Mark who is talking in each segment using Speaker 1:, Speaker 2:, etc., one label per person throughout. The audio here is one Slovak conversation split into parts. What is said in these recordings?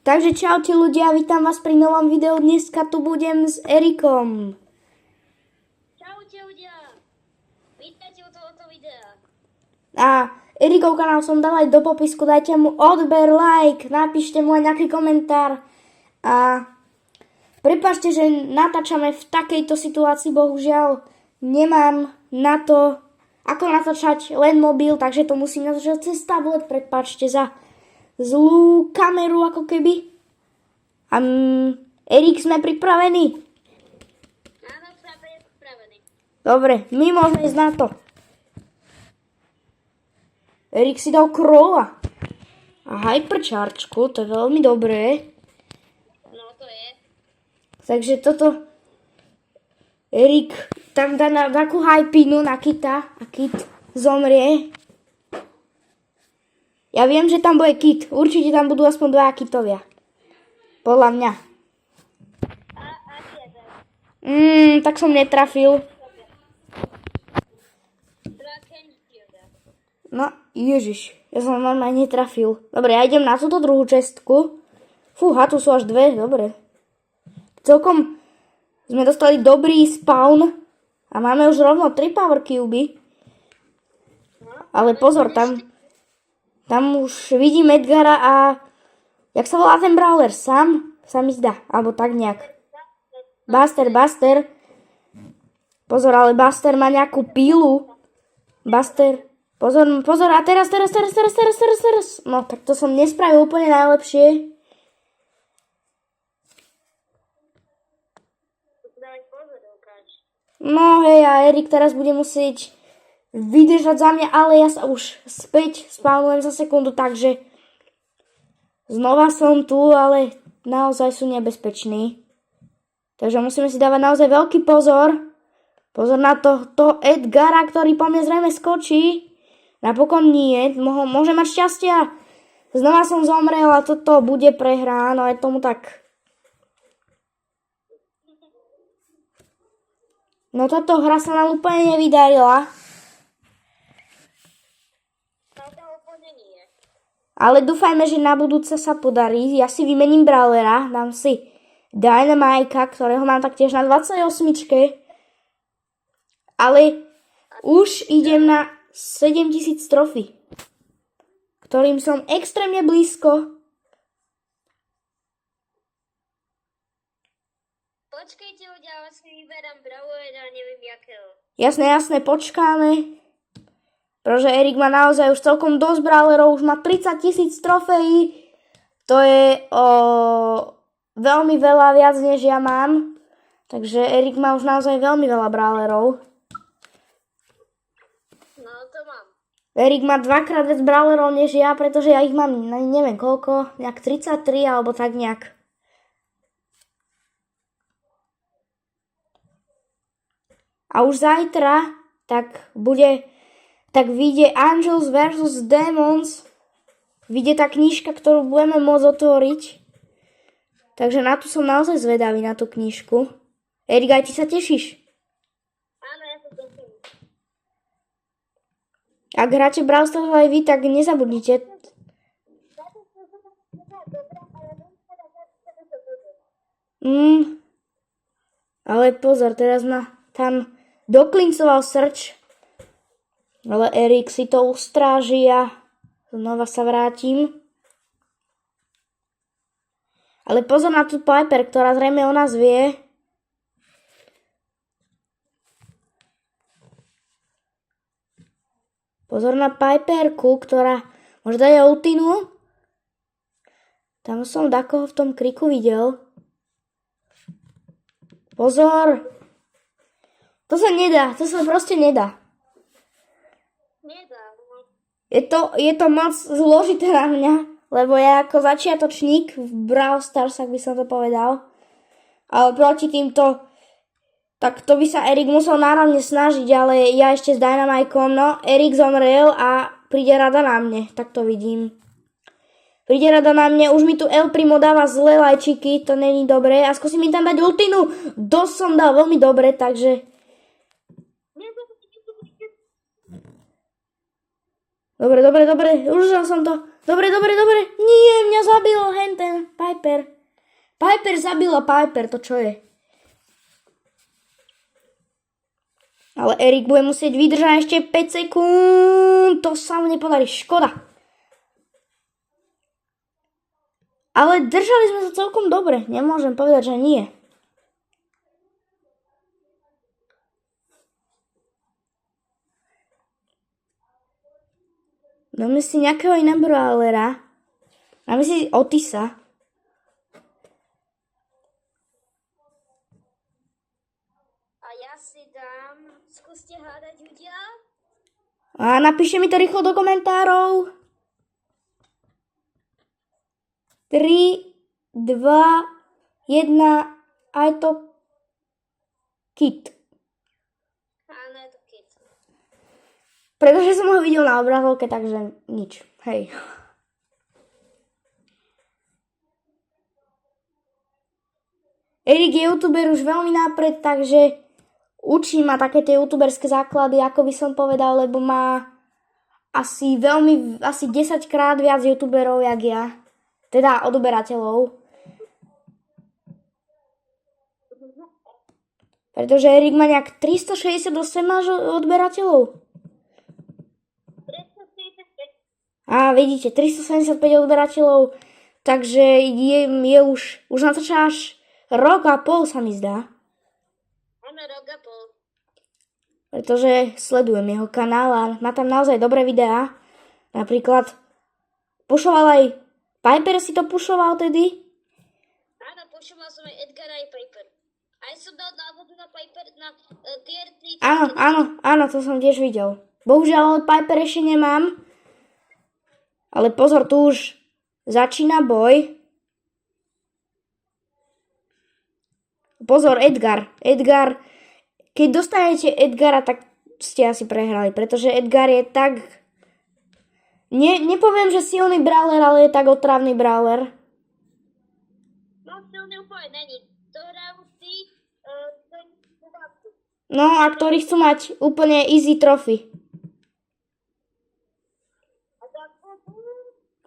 Speaker 1: Takže čaute ľudia, vítam vás pri novom videu. Dneska tu budem s Erikom.
Speaker 2: Čaute ľudia, vítajte u tohoto videa.
Speaker 1: A Erikov kanál som dal aj do popisku, dajte mu odber, like, napíšte mu aj nejaký komentár. A prepáčte, že natáčame v takejto situácii, bohužiaľ nemám na to, ako natáčať len mobil, takže to musím natáčať cez tablet, prepáčte za zlú kameru ako keby. A Erik, sme pripravení?
Speaker 2: Áno, sme pripravení.
Speaker 1: Dobre, my môžeme ísť na to. Erik si dal króla. A hyperchargeku, to je veľmi dobré.
Speaker 2: No to je.
Speaker 1: Takže toto Erik tam dá na takú hypinu na Kita a Kit zomrie. Ja viem, že tam bude Kit. Určite tam budú aspoň 2 Kitovia. Podľa mňa.
Speaker 2: A aký je ten?
Speaker 1: Tak som netrafil. No, ježiš. Ja som normálne netrafil. Dobre, ja idem na túto druhú čestku. Fúha, tu sú až 2. Dobre. Celkom sme dostali dobrý spawn. A máme už rovno 3 power cuby. Ale pozor, tam už vidím Edgara a jak sa volá ten brawler? Sam mi zdá, alebo tak nejak. Buster. Pozor, ale Buster má nejakú pílu. Buster, pozor, a teraz. No, tak to som nespravil úplne najlepšie. No hej, a Erik teraz bude musieť vydržať za mňa, ale ja sa už späť spawnujem za sekundu, takže znova som tu, ale naozaj sú nebezpeční. Takže musíme si dávať naozaj veľký pozor. Pozor na to Edgara, ktorý po mne zrejme skočí. Napokon nie, môže mať šťastia. Znova som zomrel a toto bude prehrá, no je tomu tak. No táto hra sa nám úplne nevydarila. Ale dúfajme, že na budúce sa podarí. Ja si vymením brawlera, dám si Dynamajka, ktorého mám taktiež na 28. Ale už idem na 7000 trofy, ktorým som extrémne blízko.
Speaker 2: Počkejte ľudia, ale si vyberám brawlera, neviem jakého.
Speaker 1: Jasné, počkáme. Pretože Erik má naozaj už celkom dosť brawlerov, už má 30 000 trofejí. To je veľmi veľa viac, než ja mám. Takže Erik má už naozaj veľmi veľa brawlerov.
Speaker 2: No to mám.
Speaker 1: Erik má 2-krát viac brawlerov než ja, pretože ja ich mám neviem koľko, nejak 33 alebo tak nejak. A už zajtra tak vyjde Angels vs. Demons. Vyjde tá knižka, ktorú budeme môcť otvoriť. Takže na to som naozaj zvedavý, na tú knižku. Erik, aj ty sa tešíš?
Speaker 2: Áno, ja sa teším.
Speaker 1: Ak hráte Brawl Stars aj vy, tak nezabudnite. Ale pozor, teraz ma tam doklincoval srč. Ale Erik si to ustráži a znova sa vrátim. Ale pozor na tú Piper, ktorá zrejme o nás vie. Pozor na Piperku, ktorá možno dať ultinu. Tam som takoho v tom kriku videl. Pozor. To sa nedá, to sa proste nedá. Je to moc zložité na mňa, lebo ja ako začiatočník v Brawl Stars, ak by som to povedal. Ale proti týmto, tak to by sa Erik musel náravne snažiť, ale ja ešte s Dynamajkom, no Erik zomrel a príde rada na mne, tak to vidím. Príde rada na mne, už mi tu El Primo dáva zlé lajčiky, to není dobré. A skúsim mi tam dať ultinu, dosť som dal veľmi dobre, takže... Dobre, užil som to. Dobre. Nie, mňa zabil henten Piper. Piper zabila Piper, to čo je? Ale Erik bude musieť vydržať ešte 5 sekúnd. To sa mu nepodarí, škoda. Ale držali sme sa celkom dobre. Nemôžem povedať, že nie. Dáme si nejakého iného brawlera. Dáme si Otisa.
Speaker 2: A ja si dám, skúste hádať ľudia.
Speaker 1: A napíšte mi to rýchlo do komentárov. 3, 2, 1 a je to Kit.
Speaker 2: Áno, je to Kit.
Speaker 1: Pretože som ho videl na obrazovke, takže nič. Hej. Erik je youtuber už veľmi nápred, takže učí ma také tie youtuberské základy, ako by som povedal, lebo má asi 10 krát viac youtuberov, jak ja. Teda odberateľov. Pretože Erik má nejak 368 máš odberateľov.
Speaker 2: 345.
Speaker 1: A vidíte, 375 odberateľov, takže je už natáča až rok a pol, sa mi zdá.
Speaker 2: Áno, rok a pol.
Speaker 1: Pretože sledujem jeho kanál a má tam naozaj dobré videá. Napríklad pušoval aj Piper, si to pušoval tedy?
Speaker 2: Áno, počúval som aj Edgara aj Piper. Aj som dal návod na Piper na tier 3.
Speaker 1: Áno, to som tiež videl. Bohužiaľ od Piper ešte nemám. Ale pozor, tu už začína boj. Pozor, Edgar, keď dostanete Edgara, tak ste asi prehrali, pretože Edgar je tak... Nepoviem, že silný brawler, ale je tak otravný brawler.
Speaker 2: No, silný úplne není. To hrajú tí,
Speaker 1: No, a ktorí chcú mať úplne easy trophy.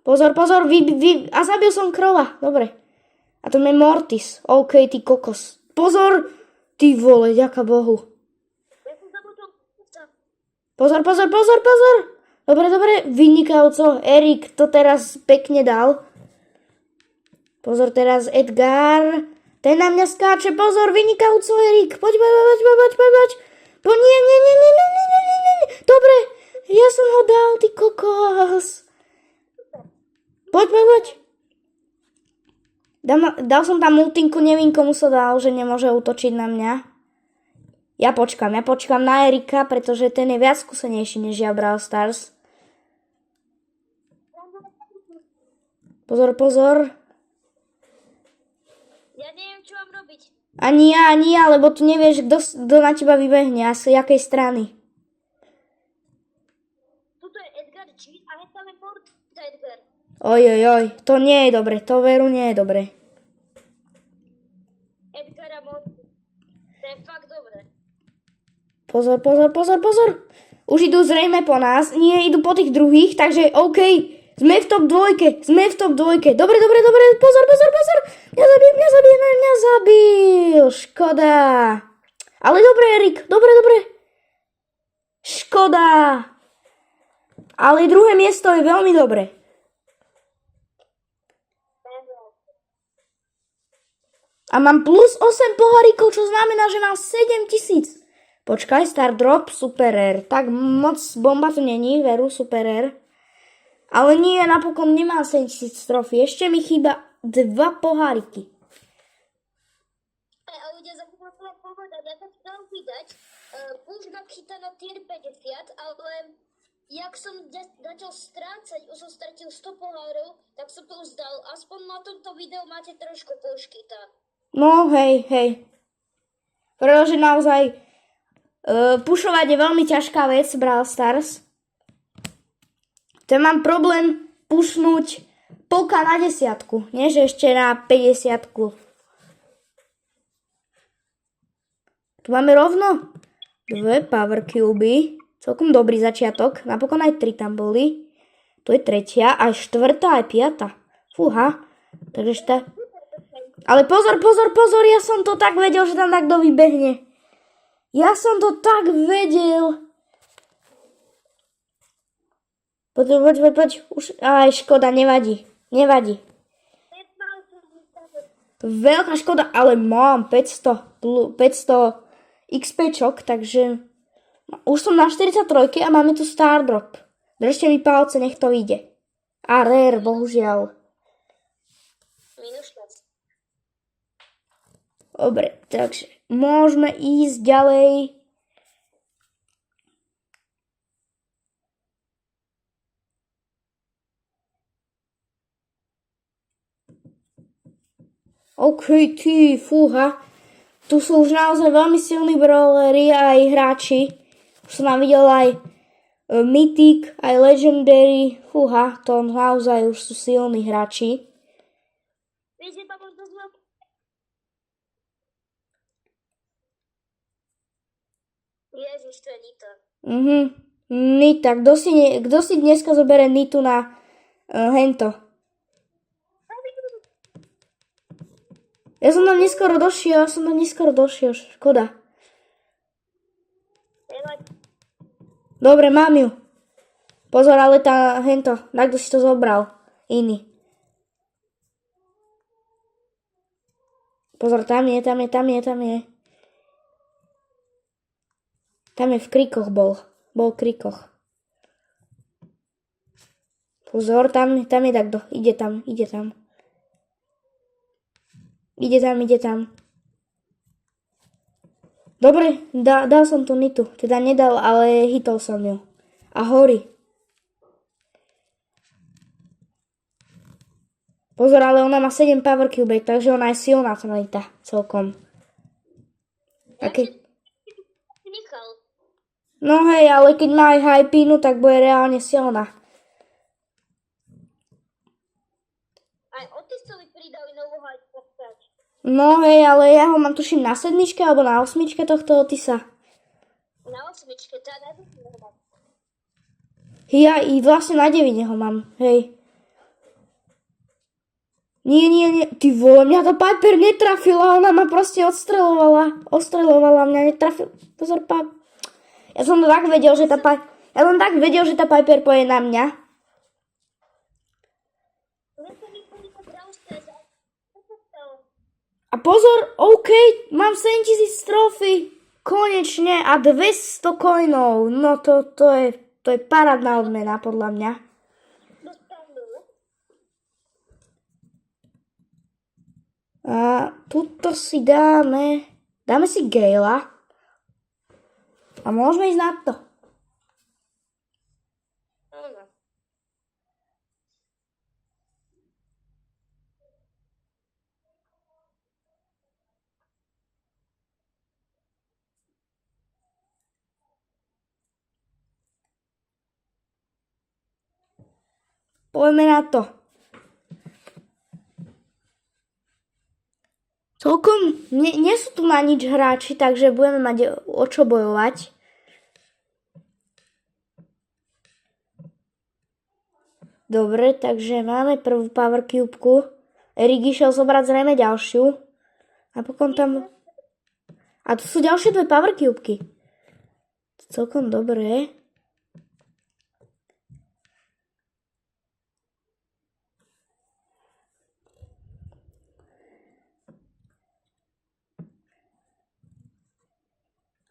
Speaker 1: Pozor, a zabil som krola, dobre. A to je Mortis, OK, ty kokos. Pozor, ty vole, ďaká Bohu.
Speaker 2: Ja som zabudol.
Speaker 1: Pozor. Dobre, vynikajúco. Erik to teraz pekne dal. Pozor teraz Edgar. Ten na mňa skáče. Pozor, vynikajúco Erik. Poď. Nie. Dobre, ja som ho dal, ty kokos. Poď. Dal som tam multinku, nevím komu sa dal, že nemôže útočiť na mňa. Ja počkám na Erika, pretože ten je viac skúsenejší než ja v Brawl Stars. Pozor.
Speaker 2: Ja neviem, čo mám robiť.
Speaker 1: Ani ja, lebo tu nevieš, kto na teba vybehne a z jakej strany.
Speaker 2: Tuto je Edgar G a je tam je Mortis Edgar.
Speaker 1: Oj, to nie je dobre, to veru nie je dobre.
Speaker 2: Edgar a Mortis. To je fakt dobre.
Speaker 1: Pozor. Už idú zrejme po nás, nie, idú po tých druhých, takže OK. Sme v top 2. Dobre. Pozor. Mňa zabil. Škoda. Ale dobre, Erik. Dobre. Škoda. Ale druhé miesto je veľmi dobre. A mám plus 8 pohárikov, čo znamená, že mám 7000. Počkaj, Star Drop, Super Rare. Tak moc bomba to není, veru, Super Rare. Ale nie, napokon nemám 7000 trofy. Ešte mi chýba 2 poháriky.
Speaker 2: A ľudia zabudol som vám povedať, ja to chcem vydať. Už mám chytané tier 50, ale jak som začal strácať, už som stratil 100 pohárov, tak som to už zdal. Aspoň na tomto videu máte trošku poškyta.
Speaker 1: No, hej. Pretože naozaj pušovať je veľmi ťažká vec, Brawl Stars. Ten mám problém pušnúť polka na 10, nie že ešte na 50. Tu máme rovno 2 power cuby, celkom dobrý začiatok, napokon aj 3 tam boli. Tu je 3. aj 4. aj 5. Fúha, Takže Ale pozor, pozor, pozor, ja som to tak vedel, že tam takto vybehne. Ja som to tak vedel. Poď. Už, aj škoda, nevadí. Nevadí. Veľká škoda, ale mám 500 XPčok, takže už som na 43 a máme tu Star Drop. Držte mi palce, nech to ide. A rare, bohužiaľ.
Speaker 2: Minus 6.
Speaker 1: Dobre, takže môžeme ísť ďalej. OK, ty, fúha. Tu sú už naozaj veľmi silní brawleri aj hráči. Už som nám videl aj Mythic, aj Legendary. Fúha, to naozaj už sú silní hráči.
Speaker 2: Vieš, že tam už dosť veľký. Ježiš, to je Nita.
Speaker 1: Nita, kto si dneska zoberie Nitu na hento? Ja som tam neskoro došiel, škoda. Dobre, mám ju. Pozor, ale tá hento, na kto si to zobral? Iný. Pozor, tam je. Tam je v krikoch bol v krikoch. Pozor, tam je takto, ide tam. Ide tam. Dobre, dal som tu Nitu. Teda nedal, ale hitol som ju. A horí. Pozor, ale ona má 7 power cube, takže ona je silná tá Nita celkom.
Speaker 2: Nechal.
Speaker 1: No hej, ale keď má aj hypinu, tak bude reálne silná.
Speaker 2: Aj Otisovi pridali novú hajku.
Speaker 1: No hej, ale ja ho mám tuším na 7 alebo na 8 tohto Otisa.
Speaker 2: Na 8, tá najvyššia.
Speaker 1: Ja i vlastne na 9 ho mám, hej. Nie. Ty vole, mňa to Piper netrafila, ona ma proste ostrelovala, mňa netrafila. Pozor, Ja som tak vedel, že tá Piper poje na mňa. A pozor, OK, mám 7000 trofy. Konečne a 200 coinov. No to je parádna odmena podľa mňa. A tuto si dáme si Gala. A môžeme ísť na to. Poďme na to. Celkom nie sú tu na nič hráči, takže budeme mať o čo bojovať. Dobre, takže máme prvú power cubeku. Erik išiel zobrať zrejme ďalšiu. A potom tam... A tu sú ďalšie 2 power cubeky. Celkom dobré.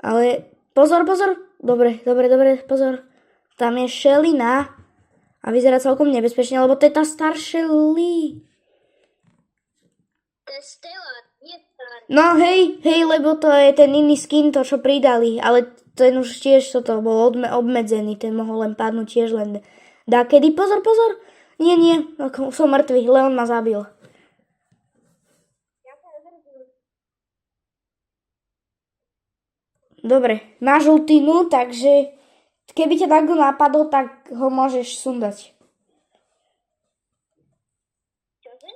Speaker 1: Ale pozor. Dobre, pozor. Tam je Shellyna. A vyzerá celkom nebezpečne, lebo to je tá Star Shelly.
Speaker 2: To je Stella, nie Star.
Speaker 1: No hej, lebo to je ten iný skin, to čo pridali. Ale ten už tiež toto bol obmedzený. Ten mohol len padnúť tiež len dakedy. Pozor. Nie. Som mŕtvy. Leon ma zabil. Dobre, máš ultinu, takže keby ťa takto napadol, tak ho môžeš sundať.
Speaker 2: Čože?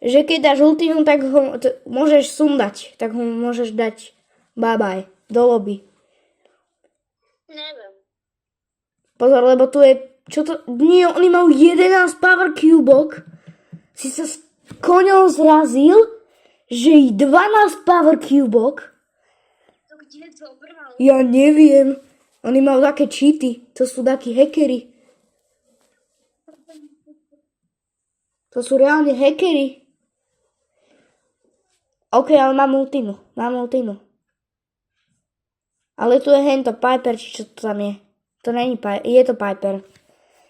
Speaker 1: Že keď dáš ultinu, tak ho môžeš sundať. Tak ho môžeš dať bye do lobby.
Speaker 2: Neviem.
Speaker 1: Pozor, lebo tu je... Čo to... Nie, oni majú 11 power cubok. koňom zrazil, že ich 12 power cubok.
Speaker 2: To kde zobral?
Speaker 1: Ja neviem. Oni majú také cheaty. To sú takí hackery. To sú reálne hackery. OK, ale mám ultinu. Ale tu je hento Piper, či čo to tam je. To není Piper, je to Piper.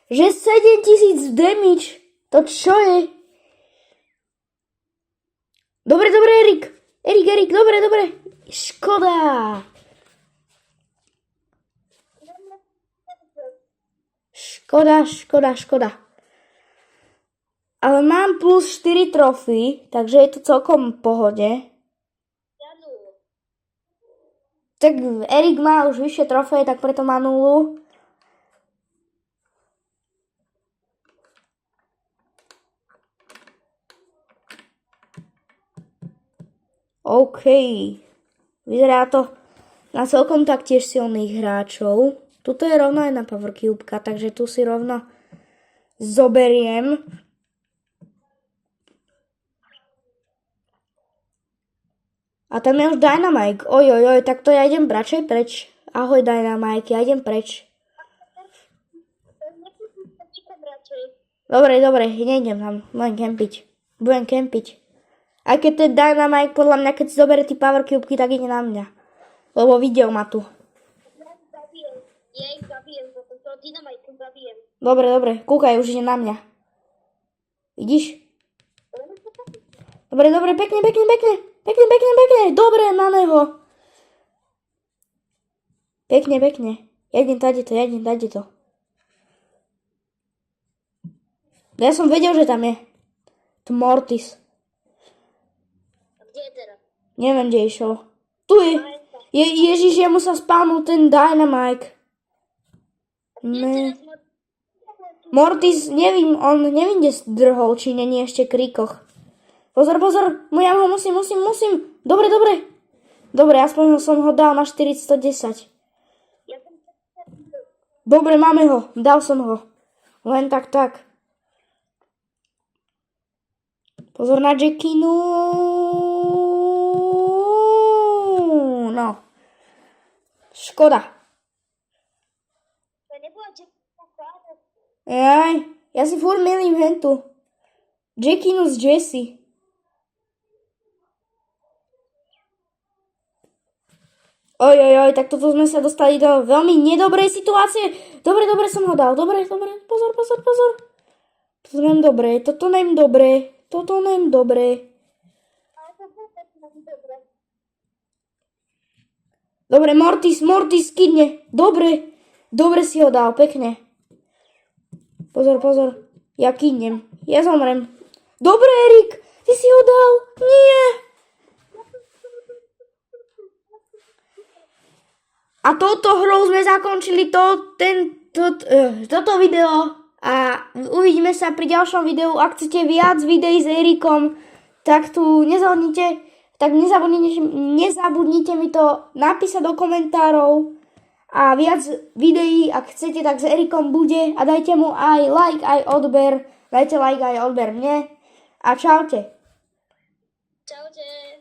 Speaker 1: Že 7000 damage. To čo je? Dobre, Erik. Erik, dobre. Škoda. Škoda. Ale mám plus 4 trofy, takže je to celkom v pohode.
Speaker 2: Ja nulu.
Speaker 1: Tak Erik má už vyššie trofeje, tak preto má nulu. OK. Vyzerá to na celkom taktiež silných hráčov. Tuto je rovno jedna power cubeka, takže tu si rovno zoberiem. A tam je už Dynamite. Ojojoj, tak to ja idem radšej preč. Ahoj Dynamite, ja idem preč. Dobre, nejdem tam. Budem kempiť. Aj keď ten Dynamite, podľa mňa, keď si zoberie tí power cubky, tak ide na mňa. Lebo videl ma tu.
Speaker 2: Ja ich zabijem, potom toho Dynamite zabijem.
Speaker 1: Dobre, kúkaj, už ide na mňa. Vidíš? Dobre, pekne. Dobre, máme ho. Pekne. Ja idem tady to. Ja som vedel, že tam je. To Mortis.
Speaker 2: A kde je teraz?
Speaker 1: Neviem, kde išiel. Tu je. Ježiš, jemu sa spálnul ten Dynamite. Ne. Mortis, nevím, on nevím, kde zdrhol, či není ešte krikoch. Pozor, ja ho musím. Dobre. Dobre, aspoň som ho dal na 410. Dobre, máme ho, dal som ho. Len tak. Pozor na Jackinu. No. Škoda.
Speaker 2: To nebola Jackina pána.
Speaker 1: Jaj, ja si furt milím hentu. Jackinu z Jessie. Ojojoj, tak toto sme sa dostali do veľmi nedobrej situácie. Dobre som ho dal. Dobre. Pozor. Pozriem dobre. Toto nem dobre. Dobre, Mortis skydne. Dobre si ho dal, pekne. Pozor. Ja kydnem. Ja zomrem. Dobre, Erik, ty si ho dal. Nie. A touto hrou sme zakončili toto video a uvidíme sa pri ďalšom videu. Ak chcete viac videí s Erikom, tak tu nezabudnite mi to napísať do komentárov a viac videí, ak chcete, tak s Erikom bude a dajte mu aj like, aj odber. Dajte like, aj odber mne a čaute.
Speaker 2: Čaute.